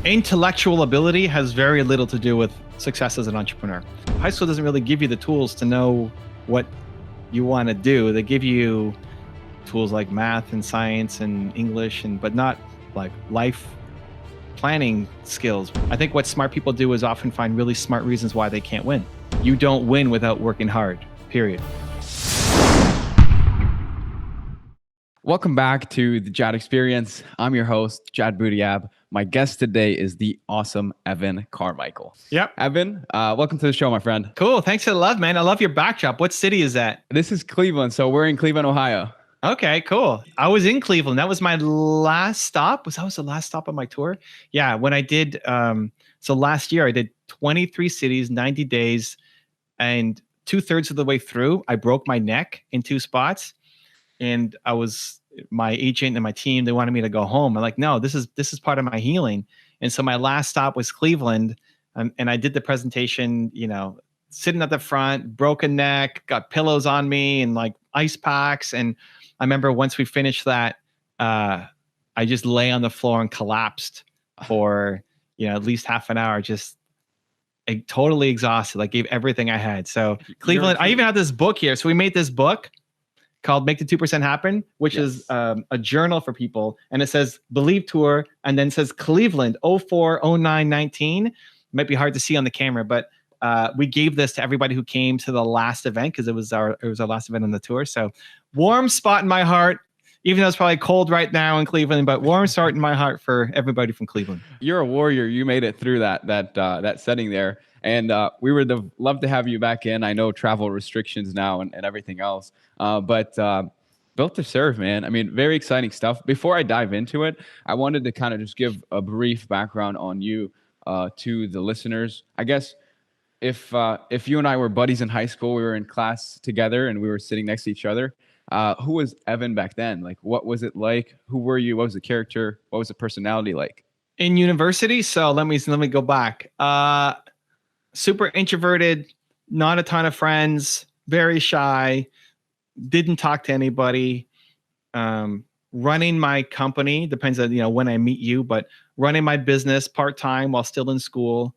Intellectual ability has very little to do with success as an entrepreneur. High school doesn't really give you the tools to know what you want to do. They give you tools like math and science and English, but not like life planning skills. I think what smart people do is often find really smart reasons why they can't win. You don't win without working hard, period. Welcome back to the Jad Experience. I'm your host, Jad Bootyab. My guest today is the awesome Evan Carmichael. Yep. Evan, welcome to the show, my friend. Cool. Thanks for the love, man. I love your backdrop. What city is that? This is Cleveland. So we're in Cleveland, Ohio. Okay, cool. I was in Cleveland. That was my last stop. That was the last stop on my tour? Yeah, when I did, so last year I did 23 cities, 90 days, and 2/3 of the way through, I broke my neck in 2 spots. And my agent and my team, they wanted me to go home. I'm like, no, this is part of my healing. And so my last stop was Cleveland. And I did the presentation, sitting at the front, broken neck, got pillows on me and like ice packs. And I remember once we finished that, I just lay on the floor and collapsed for, at least half an hour, just totally exhausted, like gave everything I had. So Cleveland, I even have this book here. So we made this book called Make the 2% Happen, which is a journal for people. And it says Believe Tour, and then says Cleveland 04, 09, 19. It might be hard to see on the camera, but we gave this to everybody who came to the last event because it was our last event on the tour. So warm spot in my heart, even though it's probably cold right now in Cleveland, but warm spot in my heart for everybody from Cleveland. You're a warrior. You made it through that setting there. And we would love to have you back in. I know travel restrictions now and everything else, but built to serve, man. I mean, very exciting stuff. Before I dive into it, I wanted to kind of just give a brief background on you to the listeners. I guess if you and I were buddies in high school, we were in class together and we were sitting next to each other. Who was Evan back then? Like, what was it like? Who were you? What was the character? What was the personality like? In university, so let me go back. Super introverted, not a ton of friends, very shy, didn't talk to anybody. Running my company, depends on when I meet you, but running my business part-time while still in school.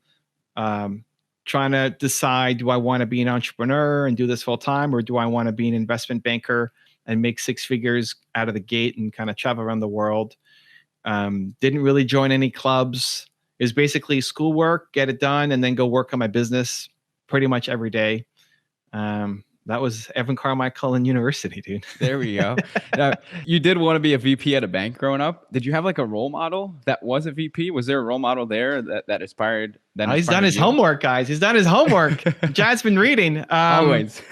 Trying to decide, do I want to be an entrepreneur and do this full-time, or do I want to be an investment banker and make 6 figures out of the gate and kind of travel around the world? Didn't really join any clubs. Is basically schoolwork, get it done, and then go work on my business pretty much every day. That was Evan Carmichael in university, dude. There we go. Now, you did want to be a VP at a bank growing up. Did you have like a role model that was a VP? Was there a role model there that inspired? He's done his homework, guys. He's done his homework. Jad's been reading. Always.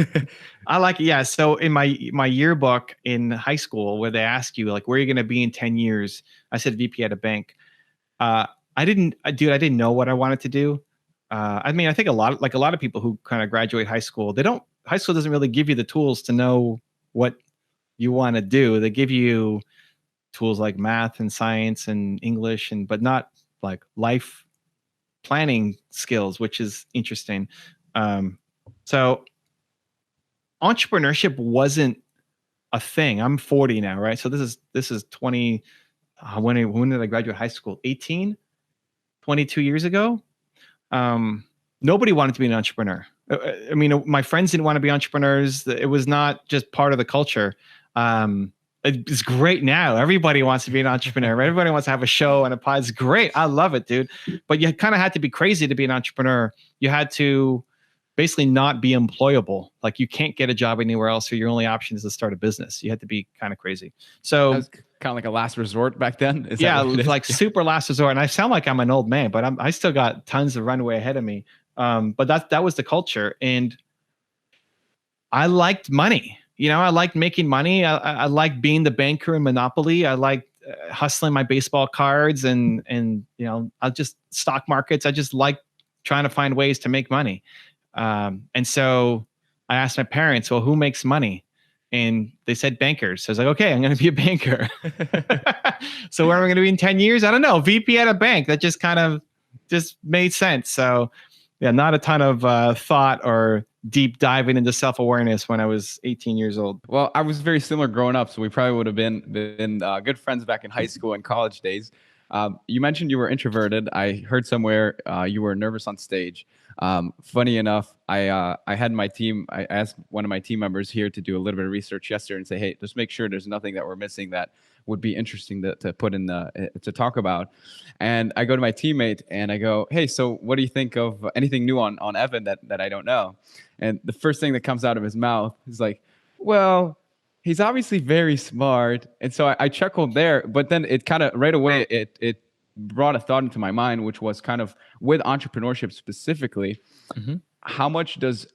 I like it. Yeah. So in my yearbook in high school, where they ask you like, where are you going to be in 10 years? I said VP at a bank. I didn't know what I wanted to do. I mean, I think a lot of people who kind of graduate high school, high school doesn't really give you the tools to know what you want to do. They give you tools like math and science and English, but not like life planning skills, which is interesting. So entrepreneurship wasn't a thing. I'm 40 now, right? So this is 20. When did I graduate high school? 18. 22 years ago, nobody wanted to be an entrepreneur. I mean, my friends didn't want to be entrepreneurs. It was not just part of the culture. It's great now. Everybody wants to be an entrepreneur. Everybody wants to have a show and a pod. It's great. I love it, dude. But you kind of had to be crazy to be an entrepreneur. You had to basically not be employable. Like you can't get a job anywhere else, so your only option is to start a business. You had to be kind of crazy. So that was kind of like a last resort back then. Like super last resort. And I sound like I'm an old man, but I still got tons of runway ahead of me. But that was the culture, and I liked money. I liked making money. I liked being the banker in Monopoly. I liked hustling my baseball cards and I just stock markets. I just liked trying to find ways to make money. And so I asked my parents, well, who makes money? And they said bankers. So I was like, okay, I'm going to be a banker. So where am I going to be in 10 years? I don't know. VP at a bank. That just kind of made sense. So yeah, not a ton of thought or deep diving into self-awareness when I was 18 years old. Well, I was very similar growing up. So we probably would have been good friends back in high school and college days. You mentioned you were introverted. I heard somewhere you were nervous on stage. Funny enough, I had my team. I asked one of my team members here to do a little bit of research yesterday and say, hey, just make sure there's nothing that we're missing that would be interesting to put in the to talk about. And I go to my teammate and I go, hey, so what do you think of anything new on Evan that I don't know? And the first thing that comes out of his mouth is like, well, he's obviously very smart. And so I chuckled there, but then it kind of right away, it brought a thought into my mind, which was kind of with entrepreneurship specifically, how much does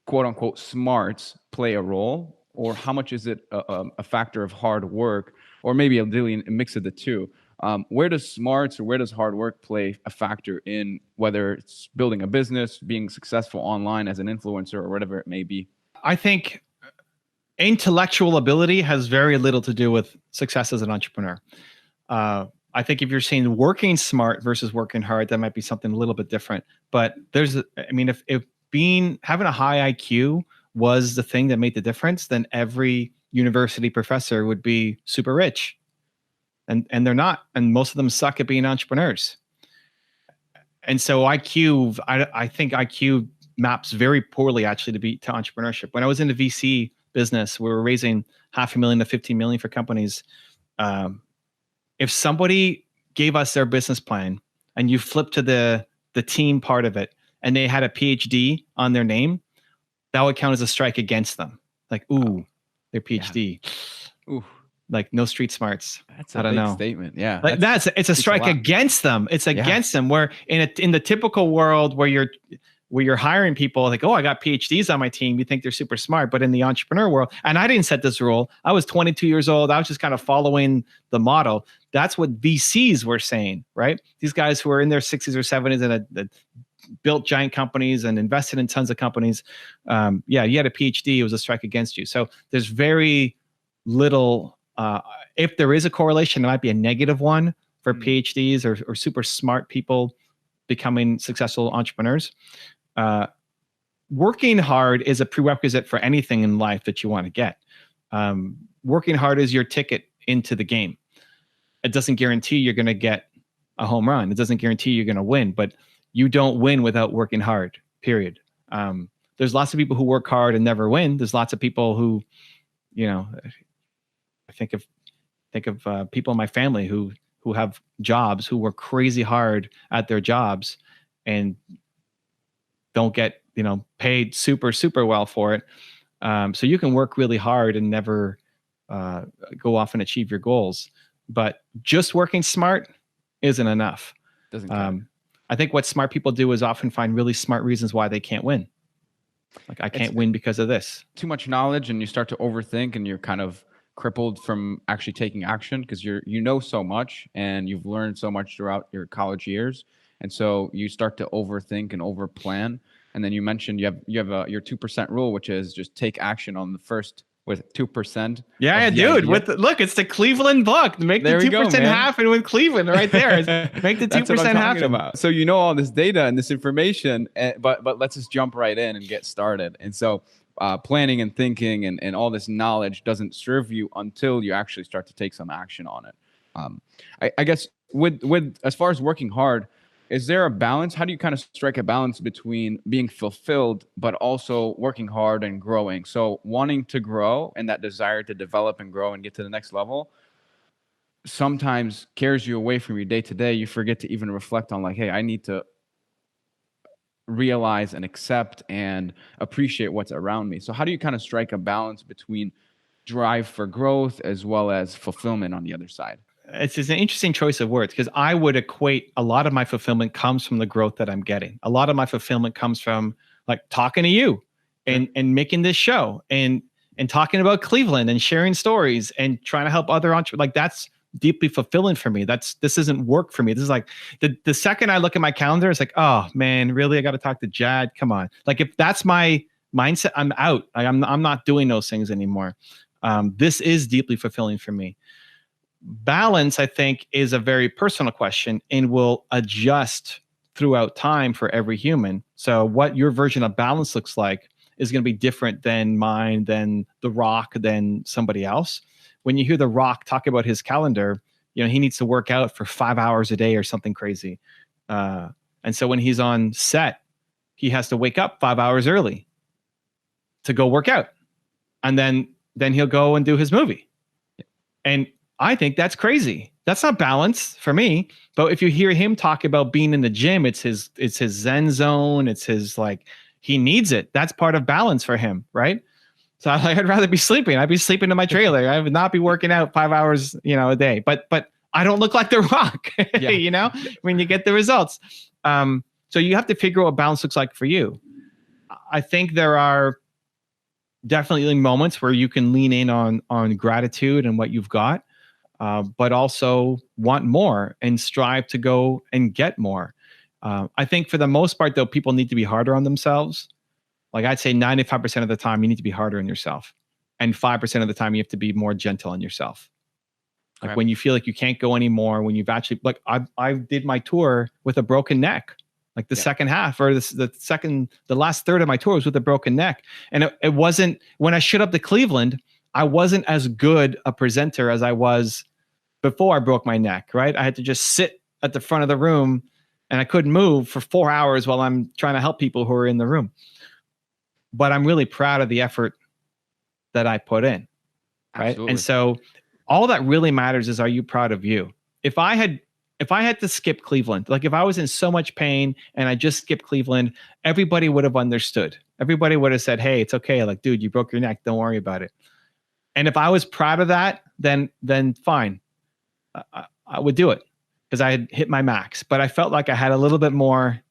quote unquote smarts play a role, or how much is it a factor of hard work, or maybe a mix of the two? Where does smarts or where does hard work play a factor in whether it's building a business, being successful online as an influencer, or whatever it may be? I think intellectual ability has very little to do with success as an entrepreneur. I think if you're saying working smart versus working hard, that might be something a little bit different. But if having a high IQ was the thing that made the difference, then every university professor would be super rich. And they're not. And most of them suck at being entrepreneurs. And so IQ, I think IQ maps very poorly actually to entrepreneurship. When I was in the VC business, we were raising $500,000 to $15 million for companies. If somebody gave us their business plan and you flip to the team part of it and they had a PhD on their name, that would count as a strike against them. Like, ooh, their PhD. Yeah. Ooh. Like no street smarts. That's a big statement. Yeah. Like it's a strike against them. It's against them. Where in the typical world where you're hiring people like, oh, I got PhDs on my team, you think they're super smart. But in the entrepreneur world, and I didn't set this rule. I was 22 years old. I was just kind of following the model. That's what VCs were saying, right? These guys who are in their 60s or 70s and built giant companies and invested in tons of companies. You had a PhD, it was a strike against you. So there's very little. If there is a correlation, it might be a negative one for PhDs or super smart people becoming successful entrepreneurs. Working hard is a prerequisite for anything in life that you want to get. Working hard is your ticket into the game. It doesn't guarantee you're going to get a home run. It doesn't guarantee you're going to win, but you don't win without working hard, period. There's lots of people who work hard and never win. There's lots of people who, I think of people in my family who have jobs, who work crazy hard at their jobs and don't get, paid super, super well for it. So you can work really hard and never go off and achieve your goals. But just working smart isn't enough. Doesn't count. I think what smart people do is often find really smart reasons why they can't win. Like, I can't win because of this. Too much knowledge and you start to overthink and you're kind of crippled from actually taking action because you know so much and you've learned so much throughout your college years. And so you start to overthink and overplan. And then you mentioned you have your 2% rule, which is just take action on the first with 2%. Yeah, dude. Look, it's the Cleveland book. Make the 2% happen with Cleveland right there. Make the 2% happen. About. So you know all this data and this information, but let's just jump right in and get started. And so planning and thinking and all this knowledge doesn't serve you until you actually start to take some action on it. I guess with as far as working hard, is there a balance? How do you kind of strike a balance between being fulfilled, but also working hard and growing? So wanting to grow and that desire to develop and grow and get to the next level sometimes carries you away from your day to day. You forget to even reflect on like, hey, I need to realize and accept and appreciate what's around me. So how do you kind of strike a balance between drive for growth as well as fulfillment on the other side? It's an interesting choice of words because I would equate a lot of my fulfillment comes from the growth that I'm getting. A lot of my fulfillment comes from like talking to you and making this show and talking about Cleveland and sharing stories and trying to help other entrepreneurs. Like that's deeply fulfilling for me. This isn't work for me. This is like the second I look at my calendar, it's like, oh man, really? I got to talk to Jad. Come on. Like if that's my mindset, I'm out. I'm not doing those things anymore. This is deeply fulfilling for me. Balance, I think, is a very personal question and will adjust throughout time for every human. So what your version of balance looks like is going to be different than mine, than The Rock, than somebody else. When you hear The Rock talk about his calendar, he needs to work out for 5 hours a day or something crazy. And so when he's on set, he has to wake up 5 hours early to go work out. And then he'll go and do his movie. And I think that's crazy. That's not balance for me. But if you hear him talk about being in the gym, it's his Zen zone. It's his, like, he needs it. That's part of balance for him, right? So I'd rather be sleeping. I'd be sleeping in my trailer. I would not be working out 5 hours, a day. But I don't look like The Rock, when you get the results. So you have to figure out what balance looks like for you. I think there are definitely moments where you can lean in on gratitude and what you've got, but also want more and strive to go and get more. I think for the most part, though, people need to be harder on themselves. Like, I'd say 95% of the time, you need to be harder on yourself. And 5% of the time, you have to be more gentle on yourself. Like, when you feel like you can't go anymore, when you've actually, like, I did my tour with a broken neck. Like the second half, or the last third of my tour was with a broken neck. And it wasn't, when I showed up to Cleveland, I wasn't as good a presenter as I was before I broke my neck, right? I had to just sit at the front of the room and I couldn't move for 4 hours while I'm trying to help people who are in the room. But I'm really proud of the effort that I put in, right? Absolutely. And so all that really matters is, are you proud of you? If I had to skip Cleveland, like if I was in so much pain and I just skipped Cleveland, everybody would have understood. Everybody would have said, hey, it's okay. Like, dude, you broke your neck. Don't worry about it. And if I was proud of that, then fine. I would do it because I had hit my max. But I felt like I had a little bit more,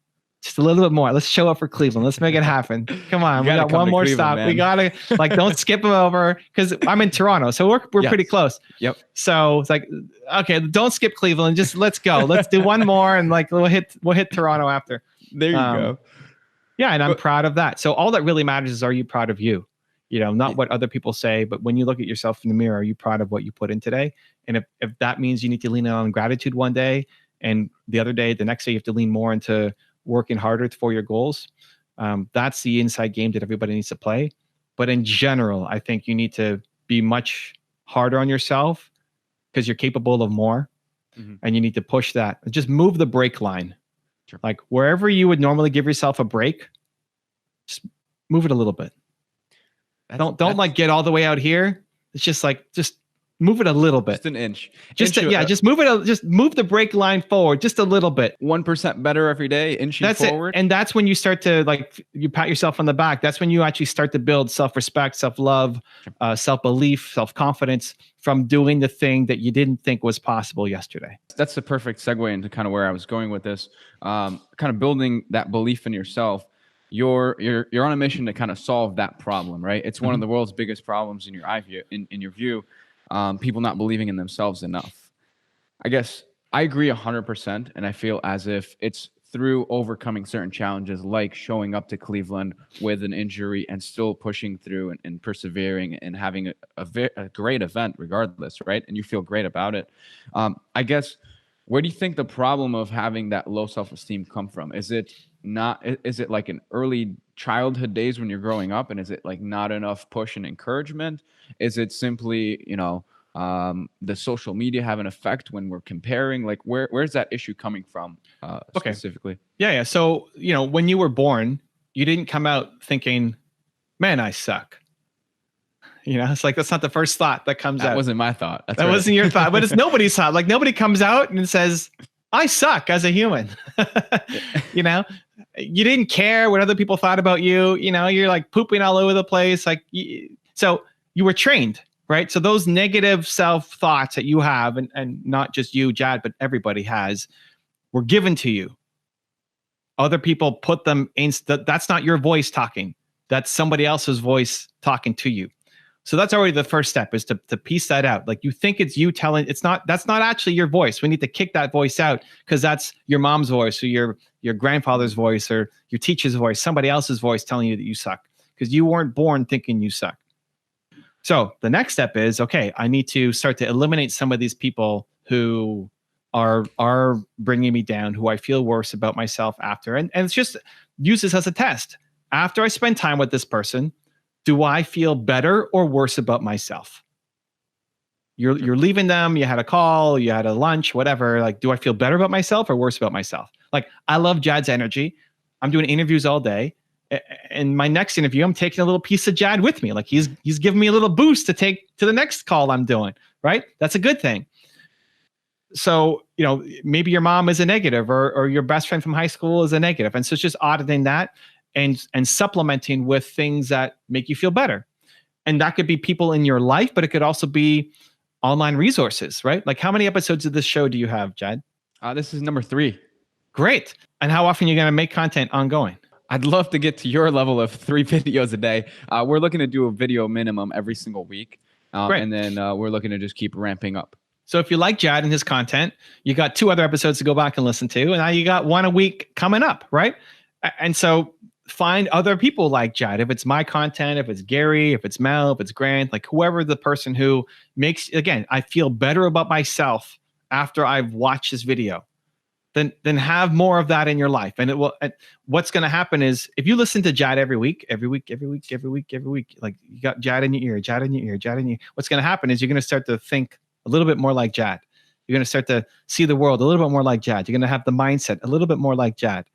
just a little bit more. Let's show up for Cleveland. Let's make it happen. Come on. We got one more stop. Man. We got to, like, don't skip them over, because I'm in Toronto. So we're pretty close. Yep. So it's like, okay, don't skip Cleveland. Just let's go. Let's do one more. And like, we'll hit Toronto after. There you go. Yeah. And I'm proud of that. So all that really matters is, are you proud of you? Not what other people say, but when you look at yourself in the mirror, are you proud of what you put in today? And if that means you need to lean in on gratitude one day, and the next day you have to lean more into working harder for your goals, that's the inside game that everybody needs to play. But in general, I think you need to be much harder on yourself, because you're capable of more. Mm-hmm. And you need to push that. Just move the brake line. Sure. Like, wherever you would normally give yourself a break, just move it a little bit. Don't like get all the way out here. It's just like, just move it a little bit. Just an inch. Just move it. Just move the brake line forward just a little bit. 1% better every day, inching forward. And that's when you start to, like, you pat yourself on the back. That's when you actually start to build self-respect, self-love, self-belief, self-confidence from doing the thing that you didn't think was possible yesterday. That's the perfect segue into kind of where I was going with this. Kind of building that belief in yourself. You're on a mission to kind of solve that problem, right? It's one of the world's biggest problems in your view. People not believing in themselves enough. I guess I agree 100%. And I feel as if it's through overcoming certain challenges, like showing up to Cleveland with an injury and still pushing through and persevering and having a great event regardless, right? And you feel great about it. I guess, where do you think the problem of having that low self-esteem come from? Is it like in early childhood days when you're growing up, and is it like not enough push and encouragement? Is it simply, the social media have an effect when we're comparing? Like, where's that issue coming from specifically? Yeah. So, when you were born, you didn't come out thinking, man, I suck. It's like, that's not the first thought that comes out. That wasn't my thought. That wasn't your thought, but it's nobody's thought. Like, nobody comes out and says, I suck as a human. You didn't care what other people thought about you. You're like pooping all over the place. Like, so you were trained, right? So those negative self thoughts that you have, and not just you, Jad, but everybody has, were given to you. Other people put them in. That's not your voice talking. That's somebody else's voice talking to you. So that's already the first step, is to piece that out. Like, you think it's you telling, that's not actually your voice. We need to kick that voice out, because that's your mom's voice, or your grandfather's voice, or your teacher's voice, somebody else's voice telling you that you suck, because you weren't born thinking you suck. So the next step is, okay, I need to start to eliminate some of these people who are bringing me down, who I feel worse about myself after. And it's just, use this as a test. After I spend time with this person, do I feel better or worse about myself? you're leaving them, you had a call, you had a lunch, whatever. Like, do I feel better about myself or worse about myself? Like, I love Jad's energy. I'm doing interviews all day. In my next interview, I'm taking a little piece of Jad with me. Like, he's giving me a little boost to take to the next call I'm doing, right? That's a good thing. So, maybe your mom is a negative, or your best friend from high school is a negative. And so it's just auditing that and supplementing with things that make you feel better. And that could be people in your life, but it could also be online resources, right? Like, how many episodes of this show do you have, Jad? This is number 3. Great. And how often are you going to make content ongoing? I'd love to get to your level of 3 videos a day. We're looking to do a video minimum every single week. And then we're looking to just keep ramping up. So if you like Jad and his content, you got 2 other episodes to go back and listen to. And now you got 1 a week coming up, right? And so find other people like Jad. If it's my content, if it's Gary, if it's Mel, if it's Grant, like whoever the person who makes, again, I feel better about myself after I've watched this video, then have more of that in your life. And it will, what's going to happen is if you listen to Jad every week, like you got Jad in your ear, what's going to happen is you're going to start to think a little bit more like Jad. You're going to start to see the world a little bit more like Jad. You're going to have the mindset a little bit more like Jad.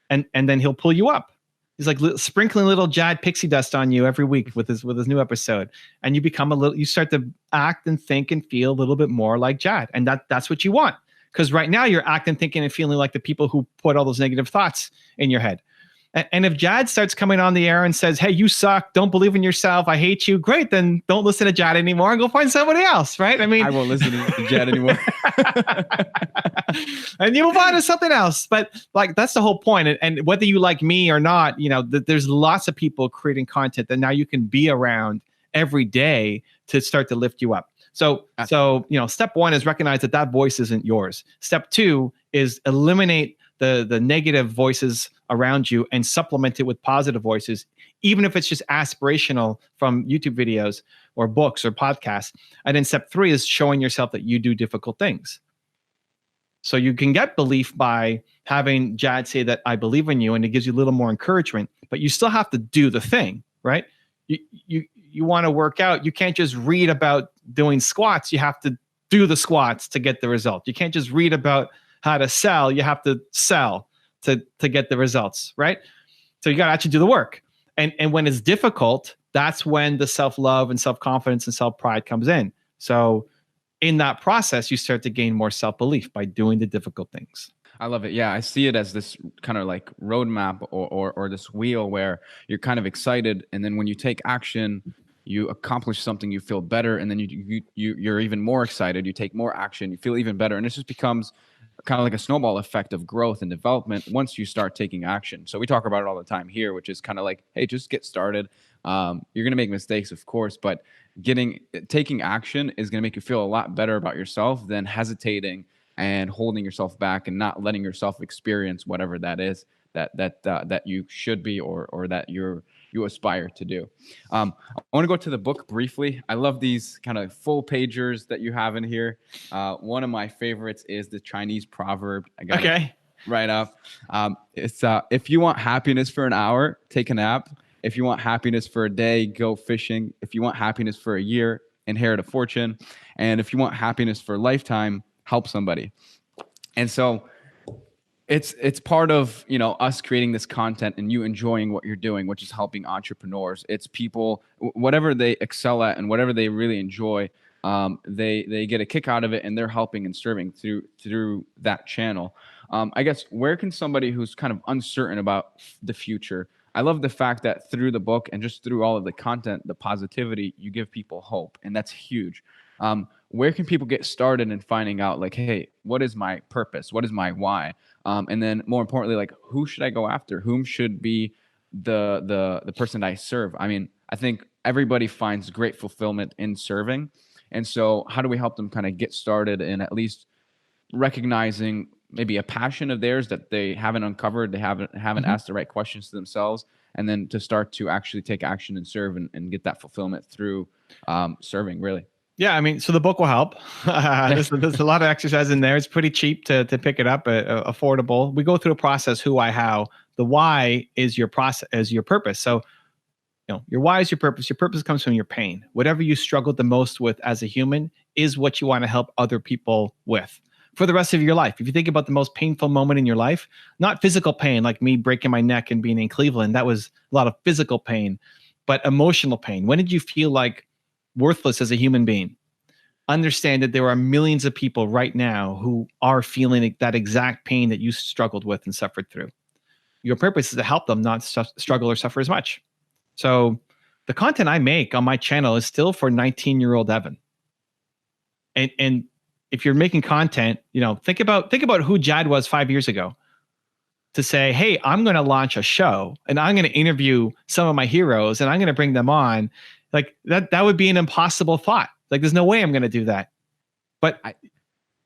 And then he'll pull you up. He's like sprinkling little Jad pixie dust on you every week with his new episode. And you start to act and think and feel a little bit more like Jad. And that's what you want. Because right now you're acting, thinking, and feeling like the people who put all those negative thoughts in your head. And if Jad starts coming on the air and says, hey, you suck, don't believe in yourself, I hate you, great, then don't listen to Jad anymore and go find somebody else, right? I mean, I won't listen to Jad anymore. And you move on to something else. But like, that's the whole point. And whether you like me or not, there's lots of people creating content that now you can be around every day to start to lift you up. So step 1 is recognize that voice isn't yours. Step 2 is eliminate the negative voices around you and supplement it with positive voices, even if it's just aspirational from YouTube videos or books or podcasts. And then step 3 is showing yourself that you do difficult things. So you can get belief by having Jad say that I believe in you, and it gives you a little more encouragement, but you still have to do the thing, right? You want to work out. You can't just read about doing squats. You have to do the squats to get the result. You can't just read about how to sell. You have to sell to get the results, right? So you got to actually do the work. And when it's difficult, that's when the self-love and self-confidence and self-pride comes in. So in that process, you start to gain more self-belief by doing the difficult things. I love it. Yeah, I see it as this kind of like roadmap or this wheel where you're kind of excited, and then when you take action, you accomplish something, you feel better, and then you're even more excited. You take more action, you feel even better, and it just becomes kind of like a snowball effect of growth and development once you start taking action. So we talk about it all the time here, which is kind of like, hey, just get started. You're going to make mistakes, of course, but taking action is going to make you feel a lot better about yourself than hesitating and holding yourself back and not letting yourself experience whatever that is that you should be or that you aspire to do. I want to go to the book briefly. I love these kind of full pagers that you have in here. One of my favorites is the Chinese proverb. I got it right up. It's if you want happiness for an hour, take a nap. If you want happiness for a day, go fishing. If you want happiness for a year, inherit a fortune. And if you want happiness for a lifetime, help somebody. And so it's part of, us creating this content and you enjoying what you're doing, which is helping entrepreneurs. It's people, whatever they excel at and whatever they really enjoy, they get a kick out of it, and they're helping and serving through that channel. I guess, where can somebody who's kind of uncertain about the future, I love the fact that through the book and just through all of the content, the positivity, you give people hope, and that's huge. Where can people get started in finding out, like, hey, what is my purpose? What is my why? And then more importantly, like, who should I go after? Whom should be the person I serve? I mean, I think everybody finds great fulfillment in serving. And so how do we help them kind of get started in at least recognizing maybe a passion of theirs that they haven't uncovered, they haven't asked the right questions to themselves, and then to start to actually take action and serve and get that fulfillment through serving, really? Yeah, I mean, so the book will help. There's a lot of exercise in there. It's pretty cheap to pick it up, affordable. We go through a process: who, why, how. The why is your process, is your purpose. So, your why is your purpose. Your purpose comes from your pain. Whatever you struggled the most with as a human is what you want to help other people with for the rest of your life. If you think about the most painful moment in your life, not physical pain like me breaking my neck and being in Cleveland, that was a lot of physical pain, but emotional pain. When did you feel like worthless as a human being? Understand that there are millions of people right now who are feeling that exact pain that you struggled with and suffered through. Your purpose is to help them not struggle or suffer as much. So the content I make on my channel is still for 19-year-old Evan. And if you're making content, think about who Jad was 5 years ago. To say, hey, I'm going to launch a show and I'm going to interview some of my heroes and I'm going to bring them on. Like that would be an impossible thought. Like there's no way I'm going to do that. But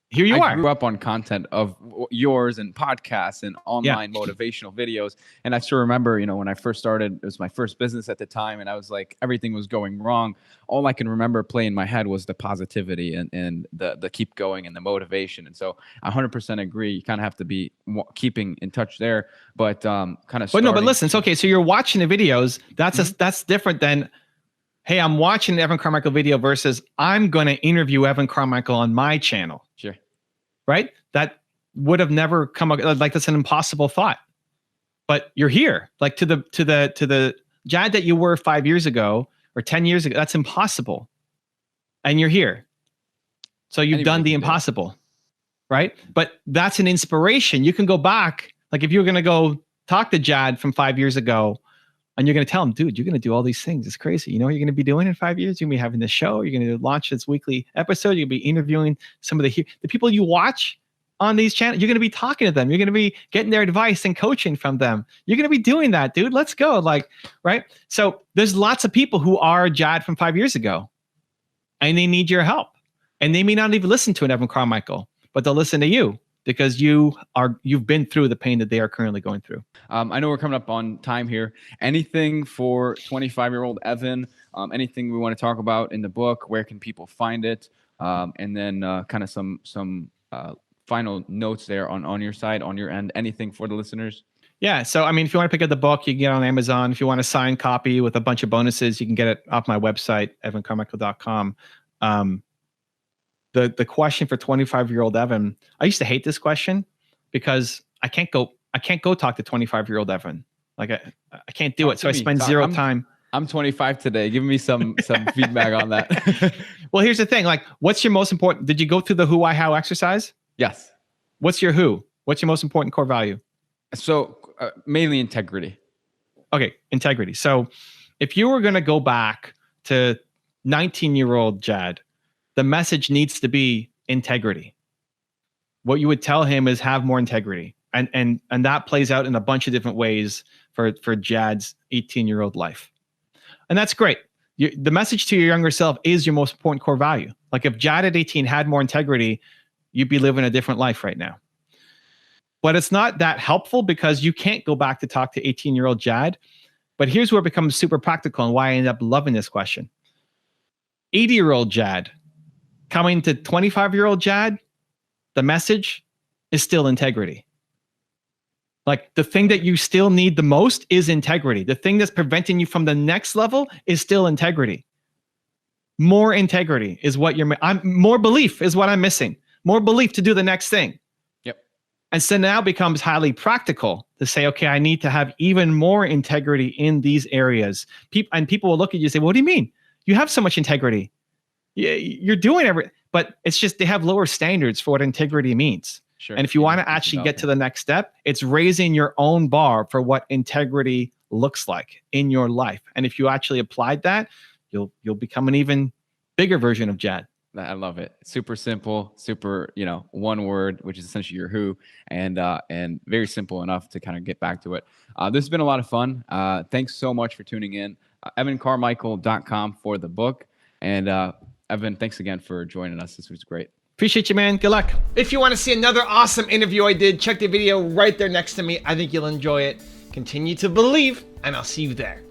here you are. I grew up on content of yours and podcasts and online motivational videos. And I still remember, when I first started, it was my first business at the time. And I was like, everything was going wrong. All I can remember playing in my head was the positivity and the keep going and the motivation. And so I 100% agree. You kind of have to be keeping in touch there, but but listen, it's okay. So you're watching the videos. That's different than, hey, I'm watching an Evan Carmichael video versus I'm going to interview Evan Carmichael on my channel. Sure. Right? That would have never come up. Like that's an impossible thought. But you're here. Like to the Jad that you were 5 years ago or 10 years ago, that's impossible. And you're here. So you've done the impossible. Right? But that's an inspiration. You can go back. Like if you were going to go talk to Jad from 5 years ago, and you're going to tell him, dude, you're going to do all these things. It's crazy. You know what you're going to be doing in 5 years? You're going to be having this show. You're going to launch this weekly episode. You're going to be interviewing some of the people you watch on these channels. You're going to be talking to them. You're going to be getting their advice and coaching from them. You're going to be doing that, dude. Let's go. Right? So there's lots of people who are Jad from 5 years ago, and they need your help. And they may not even listen to an Evan Carmichael, but they'll listen to you. Because you've been through the pain that they are currently going through. I know we're coming up on time here. Anything for 25-year-old Evan? Anything we want to talk about in the book? Where can people find it? And then kind of some final notes there on your side, on your end. Anything for the listeners? Yeah. So if you want to pick up the book, you can get it on Amazon. If you want a signed copy with a bunch of bonuses, you can get it off my website, evancarmichael.com. The question for 25-year-old Evan, I used to hate this question because I can't go talk to 25-year-old Evan. Like I can't do it. So I spend zero time. I'm 25 today. Give me some feedback on that. Well, here's the thing. Like, what's your most important? Did you go through the who, why, how exercise? Yes. What's your who? What's your most important core value? So mainly integrity. Okay, integrity. So if you were going to go back to 19-year-old Jad, the message needs to be integrity. What you would tell him is have more integrity. And that plays out in a bunch of different ways for Jad's 18-year-old life. And that's great. The message to your younger self is your most important core value. Like if Jad at 18 had more integrity, you'd be living a different life right now. But it's not that helpful because you can't go back to talk to 18-year-old Jad. But here's where it becomes super practical and why I ended up loving this question. 80-year-old Jad coming to 25-year-old Jad, the message is still integrity. Like the thing that you still need the most is integrity. The thing that's preventing you from the next level is still integrity. More integrity is what more belief is what I'm missing. More belief to do the next thing. Yep. And so now it becomes highly practical to say, okay, I need to have even more integrity in these areas. People will look at you and say, well, what do you mean? You have so much integrity. You're doing everything, but it's just they have lower standards for what integrity means. Sure. And if you want to actually get to the next step, it's raising your own bar for what integrity looks like in your life. And if you actually applied that, you'll become an even bigger version of Jad. I love it. Super simple, super, one word, which is essentially your who, and very simple enough to kind of get back to it. This has been a lot of fun. Thanks so much for tuning in. EvanCarmichael.com for the book. And Evan, thanks again for joining us. This was great. Appreciate you, man. Good luck. If you want to see another awesome interview I did, check the video right there next to me. I think you'll enjoy it. Continue to believe, and I'll see you there.